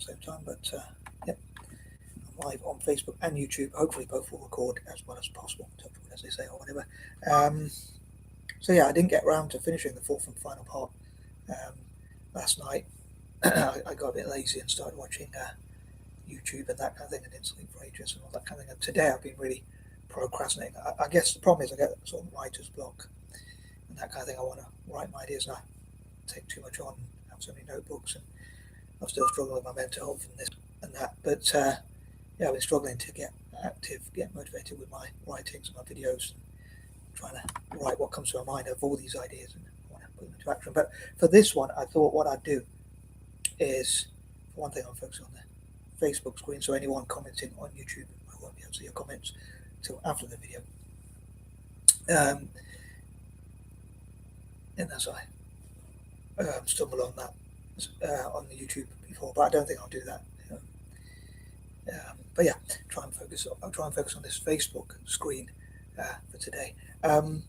the same time. But yep, I'm live on Facebook and YouTube. Hopefully both will record as well as possible, as they say, or whatever. So yeah, I didn't get around to finishing the fourth and final part last night. I got a bit lazy and started watching YouTube and that kind of thing, and didn't sleep for ages and all that kind of thing. And today I've been really procrastinating. I guess the problem is I get sort of writer's block and that kind of thing. I want to write my ideas and I take too much on, have so many notebooks, and I'm still struggling with my mental health and this and that. But yeah, I've been struggling to get active, get motivated with my writings and my videos, and trying to write what comes to my mind of all these ideas and I want to put them into action. But for this one, I thought what I'd do is, for one thing, I'll focus on the Facebook screen, so anyone commenting on YouTube, I won't be able to see your comments till after the video. And as I stumble on that on the YouTube before, but I don't think I'll do that. But yeah, I'll try and focus on this Facebook screen for today. But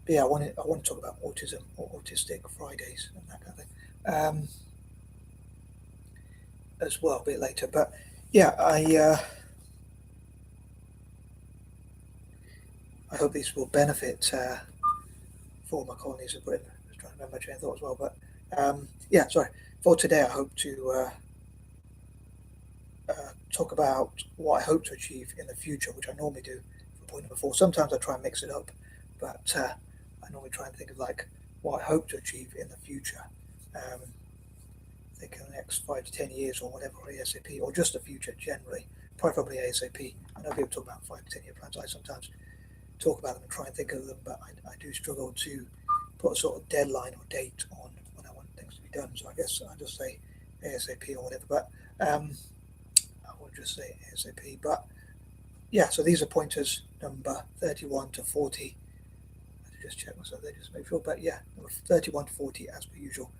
yeah, I want to talk about autism or autistic Fridays and that kind of thing as well a bit later. But yeah, I hope these will benefit former colonies of Britain. I was trying to remember my train of thought as well. But yeah, sorry. For today, I hope to talk about what I hope to achieve in the future, which I normally do for point number 4. Sometimes I try and mix it up, but I normally try and think of like what I hope to achieve in the future. I think in the next 5 to 10 years or whatever, ASAP, or just the future generally, preferably ASAP. I know people talk about 5 to 10 year plans. I sometimes talk about them and try and think of them, but I do struggle to put a sort of deadline or date on when I want things to be done. So I guess I just say ASAP or whatever. But I will just say ASAP. But yeah, so these are pointers number 31 to 40. I just check myself there just to make sure. But yeah, number 31 to 40 as per usual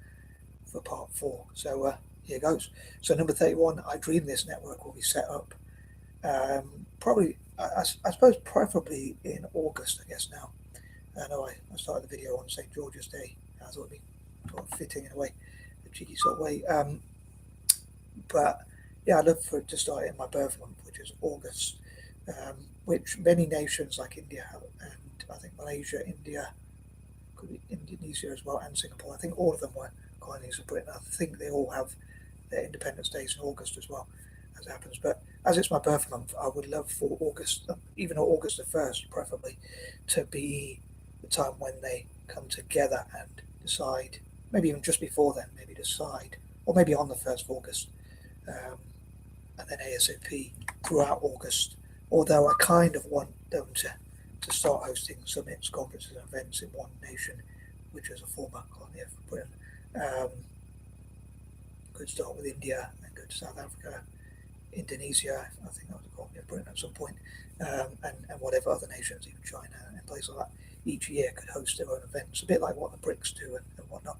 for part 4. So here goes. So number 31, I dream this network will be set up probably, I suppose, preferably in August, I guess now. I know I started the video on St. George's Day. I thought it'd be sort of fitting in a way, a cheeky sort of way. But yeah, I'd love for it to start in my birth month, which is August, which many nations like India have, and I think Malaysia, India, could be Indonesia as well, and Singapore. I think all of them were colonies of Britain. I think they all have their Independence Days in August as well, as it happens. But as it's my birth month, I would love for August, even August the 1st, preferably, to be the time when they come together and decide, maybe even just before then, maybe decide, or maybe on the 1st of August, and then ASAP throughout August. Although I kind of want them to start hosting summits, conferences, and events in one nation, which is a former colony of Britain. Could start with India and go to South Africa, Indonesia, I think that was a colony of Britain at some point, and whatever other nations, even China and places like that, each year could host their own events, a bit like what the BRICS do and whatnot.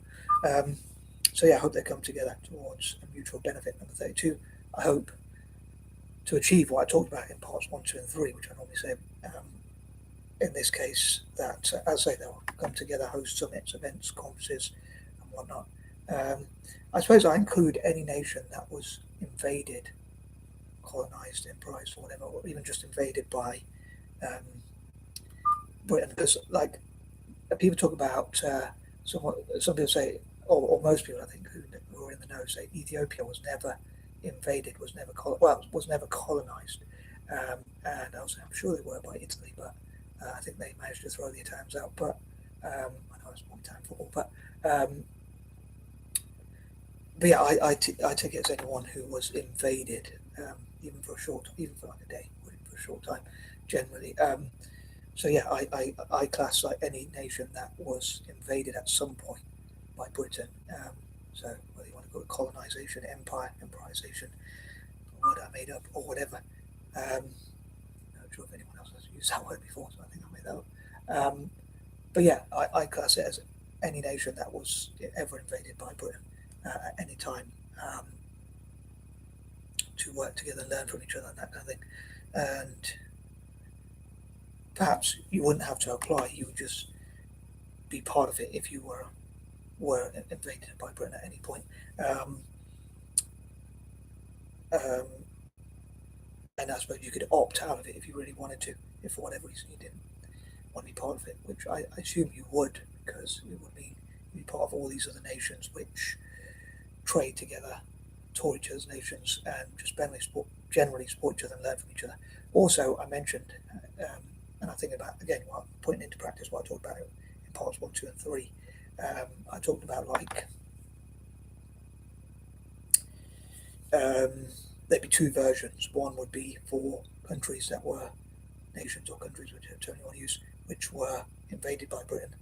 So yeah, I hope they come together towards a mutual benefit. Number 32, I hope to achieve what I talked about in parts 1, 2, and 3, which I normally say. In this case, that as I say, they'll come together, host summits, events, conferences, and whatnot. I suppose I include any nation that was invaded, colonized, embraced, or whatever, or even just invaded by Britain. Because, like, people talk about, some people say, or most people, I think, who are in the know, say Ethiopia was never invaded, was never colonized. And also, I'm sure they were by Italy, but I think they managed to throw the Italians out. But I know it's more Italian football, but yeah, I take it as anyone who was invaded, even for like a day, or even for a short time, generally. So yeah, I class like any nation that was invaded at some point by Britain. So whether you want to call it colonization, empirization, a word I made up, or whatever. I'm not sure if anyone else has used that word before, so I think I made that up. But yeah, I class it as any nation that was ever invaded by Britain at any time, to work together, learn from each other, and that kind of thing. And perhaps you wouldn't have to apply; you would just be part of it if you were invaded by Britain at any point. Um, and I suppose you could opt out of it if you really wanted to, if for whatever reason you didn't want to be part of it, which I assume you would, because it would mean you'd be part of all these other nations which trade together, tour each other's nations, and just generally support each other and learn from each other. Also, I mentioned, and I think about again, putting into practice what I talked about in parts 1, 2, and 3. I talked about there'd be two versions. One would be for countries that were nations or countries, whichever term you want to use, which were invaded by Britain,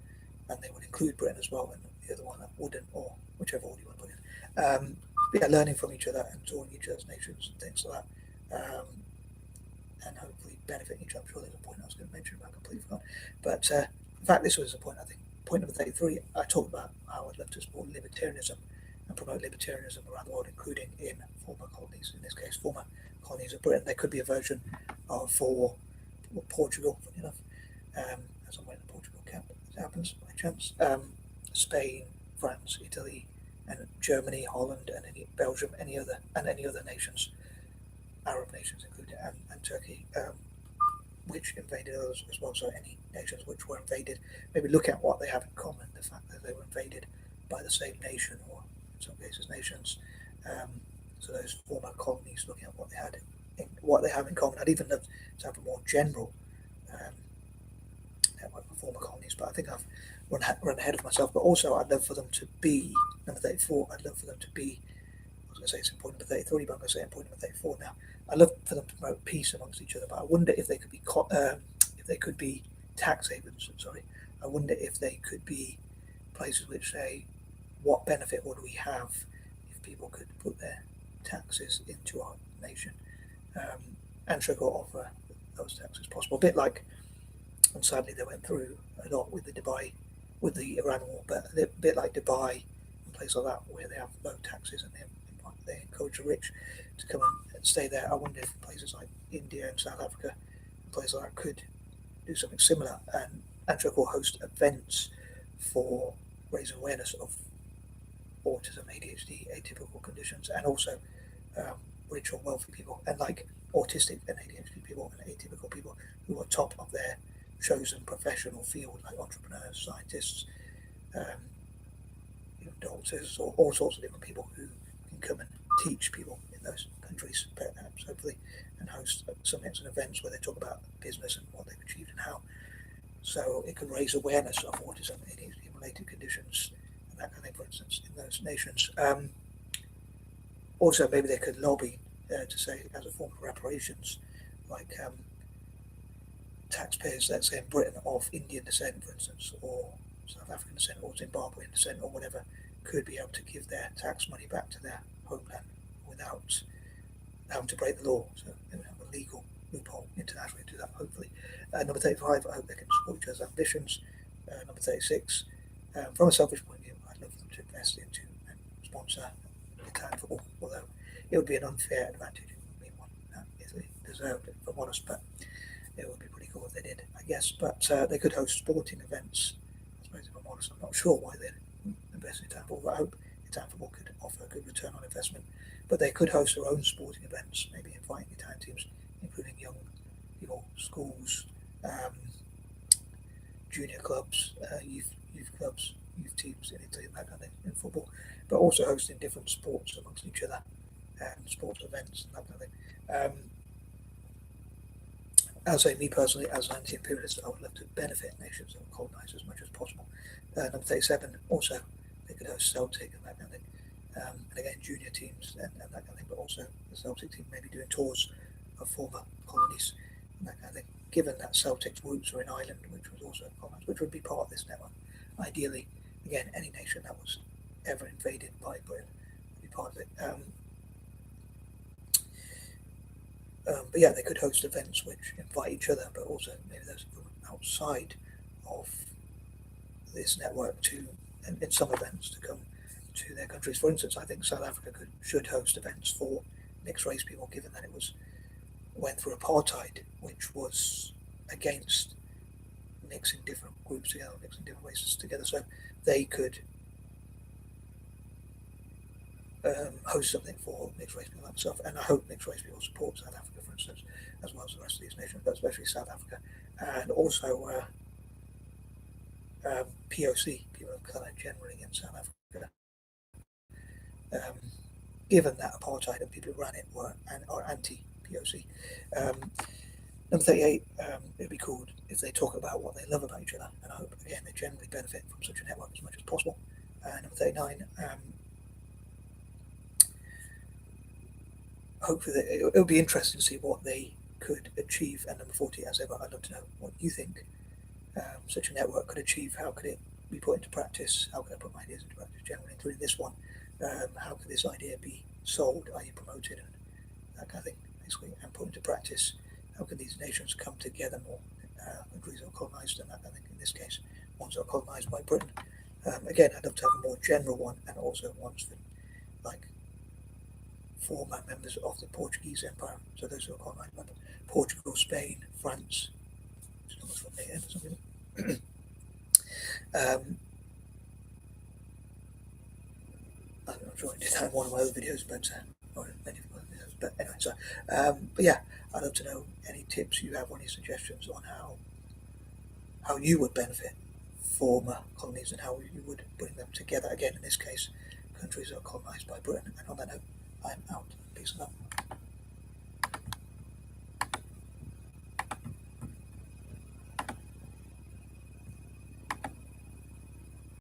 and they would include Britain as well, and the other one that wouldn't, or whichever order you want to put in. Yeah, learning from each other and touring each other's nations and things like that, and hopefully benefiting each other. I'm sure there's a point I was going to mention, but I completely forgot. But in fact, this was a point, I think, point number 33. I talked about how I'd love to support libertarianism and promote libertarianism around the world, including in former colonies, in this case, former colonies of Britain. There could be a version for Portugal, funny enough, as I'm wearing a Portugal cap, as it happens by chance. Spain, France, Italy, and Germany, Holland, and Belgium, any other nations, Arab nations included, and Turkey, which invaded others as well. So any nations which were invaded, maybe look at what they have in common, the fact that they were invaded by the same nation, or in some cases nations. So those former colonies, looking at what they have in common. I'd even love to have a more general network of former colonies, but I think I've run ahead of myself. But also, I'd love for them to be number 34. I'd love for them to be. I was going to say it's in point number 33, but I'm going to say in point number 34 now. I'd love for them to promote peace amongst each other, but I wonder if they could be tax havens. Sorry, I wonder if they could be places which say, what benefit would we have if people could put their taxes into our nation, and try to offer those taxes possible. A bit like, and sadly they went through a lot with the Iran war, but a bit like Dubai and places like that, where they have low taxes and they encourage the rich to come and stay there. I wonder if places like India and South Africa and places like that could do something similar and try to host events for raising awareness of autism, ADHD, atypical conditions, and also rich or wealthy people, and like autistic and ADHD people and atypical people who are top of their chosen professional field, like entrepreneurs, scientists, doctors, or all sorts of different people who can come and teach people in those countries, perhaps, hopefully, and host summits and events where they talk about business and what they've achieved and how. So it can raise awareness of autism, ADHD related conditions, and that kind of thing, for instance, in those nations. Also, maybe they could lobby to say, as a form of reparations, like taxpayers, let's say in Britain, of Indian descent, for instance, or South African descent, or Zimbabwean descent, or whatever, could be able to give their tax money back to their homeland without having to break the law. So they would have a legal loophole internationally to do that, hopefully. Number 35, I hope they can support each other's ambitions. Number 36, from a selfish point of view, I'd love them to invest into and sponsor Italian football, although it would be an unfair advantage. It would be one that Italy deserved, if I'm honest, but it would be pretty cool if they did, I guess. But they could host sporting events. I suppose, if I'm honest, I'm not sure why they'd invest in Italian football, but I hope Italian football could offer a good return on investment. But they could host their own sporting events, maybe inviting Italian teams, including young people, schools, junior clubs, youth clubs, youth teams in Italy, and that kind of thing, in football, but also hosting different sports amongst each other and sports events and that kind of thing. I'll say, me personally, as an anti-imperialist, I would love to benefit nations and colonise as much as possible. Number 37, also, they could host Celtic and that kind of thing. And again, junior teams and that kind of thing, but also the Celtic team maybe doing tours of former colonies and that kind of thing. Given that Celtic's roots are in Ireland, which was also colonised, which would be part of this network. Ideally, again, any nation that was ever invaded by Britain would be part of it. But yeah, they could host events which invite each other, but also maybe those from outside of this network to, in some events, to come to their countries. For instance, I think South Africa should host events for mixed race people, given that it went through apartheid, which was against mixing different groups together, mixing different races together. So they could host something for mixed race people like myself, and I hope mixed race people support South Africa, for instance, as well as the rest of these nations, but especially South Africa, and also POC, people of colour generally in South Africa. Given that apartheid and people who ran it are anti-POC. Number 38, it'd be cool if they talk about what they love about each other, and I hope, again, they generally benefit from such a network as much as possible. Number 39, hopefully it'll be interesting to see what they could achieve. And number 40, as ever, I'd love to know what you think such a network could achieve. How could it be put into practice? How could I put my ideas into practice generally, including this one? How could this idea be sold, i.e. promoted, and that kind of thing, basically, and put into practice? How can these nations come together more? Countries that are colonised, and I think in this case, ones that are colonised by Britain. Again, I'd love to have a more general one, and also ones for, like, former members of the Portuguese Empire, so those who are colonised by Portugal, Spain, France, which is not much from there, for some reason. I'm sure I did that in one of my other videos, but or many of my videos. But anyway, so but yeah, I'd love to know any tips you have, or any suggestions on how you would benefit former colonies and how you would bring them together. Again, in this case, countries that are colonised by Britain. And on that note, I'm out. Peace and love.